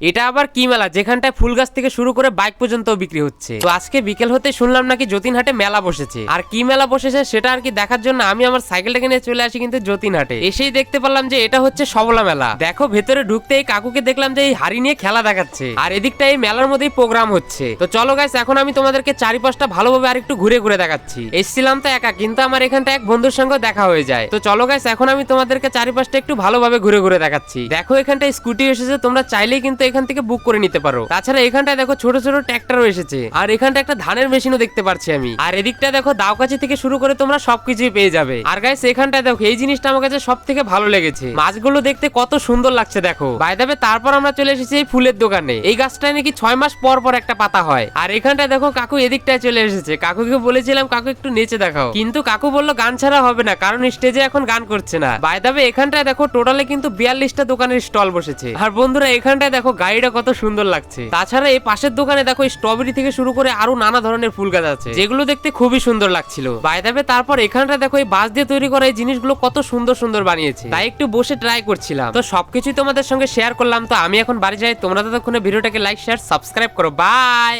এটা আবার কি মেলা যেখানটায় ফুল গাছ থেকে শুরু করে বাইক পর্যন্ত বিক্রি হচ্ছে। তো আজকে বিকেল হতে শুনলাম নাকি যতীনহাটে মেলা বসেছে, আর কি মেলা বসেছে সেটা আর কি দেখার জন্য আমি আমার সাইকেলটাকে নিয়ে চলে আসি কিন্তু যতীনহাটে। এসেই দেখতে পারলাম যে এটা হচ্ছে সবলা মেলা। দেখো ভেতরে ঢুকতে এই কাকুকে দেখলাম যে এই হাড়ি নিয়ে খেলা দেখাচ্ছে, আর এদিকটা এই মেলার মধ্যেই প্রোগ্রাম হচ্ছে। তো চলো গাইস এখন আমি তোমাদেরকে চারিপাশটা ভালোভাবে আরেকটু ঘুরে ঘুরে দেখাচ্ছি। এসছিলাম তো একা, কিন্তু আমার এখানটা এক বন্ধুর সঙ্গে দেখা হয়ে যায়। তো চলো গাইস এখন আমি তোমাদেরকে চারিপাশটা একটু ভালোভাবে ঘুরে ঘুরে দেখাচ্ছি। দেখো এখানটায় স্কুটি এসেছে, তোমরা চাইলেই কিন্তু এখান থেকে বুক করে নিতে পারো। তাছাড়া এখানটায় দেখো ছোট ছোট ট্র্যাক্টরও এসেছে, আর এখানটা একটা ধানের মেশিনও দেখতে পাচ্ছি আমি। আর এদিকটা দেখো দাওকাচি থেকে শুরু করে তোমরা সবকিছুই পেয়ে যাবে। আর গাইস এখানটায় দেখো এই জিনিসটা আমার কাছে সব থেকে ভালো লেগেছে, মাছগুলো দেখতে কত সুন্দর লাগছে দেখো। বাই দ্য ওয়ে তারপর আমরা চলে এসেছি এই ফুলের দোকানে। এই গাছটায় নাকি 6 মাস পর পর একটা পাতা হয়। আর এখানটায় দেখো কাকু এদিকটায় চলে এসেছে। কাকুকে বলেছিলাম কাকু একটু নেচে দেখাও, কিন্তু কাকু বললো গান ছাড়া হবে না, কারণ স্টেজে এখন গান করছে না। বাই দ্য ওয়ে এখানটায় দেখো টোটালে কিন্তু 42টা দোকানের স্টল বসেছে। আর বন্ধুরা এখানটায় দেখো গাড়িটা কত সুন্দর লাগছে। তাছাড়া এই পাশের দোকানে দেখো স্ট্রবেরি থেকে শুরু করে আরো নানা ধরনের ফুল গাছ আছে, যেগুলো দেখতে খুবই সুন্দর লাগছিল। বাই দ্য ওয়ে তারপর এখানটা দেখো এই বাঁশ দিয়ে তৈরি করা এই জিনিসগুলো কত সুন্দর সুন্দর বানিয়েছে, তাই একটু বসে ট্রাই করছিলাম। তো সবকিছুই তোমাদের সঙ্গে শেয়ার করলাম। তো আমি এখন বাড়ি যাই, তোমরা ততক্ষণে ভিডিওটাকে লাইক শেয়ার সাবস্ক্রাইব করো। বাই।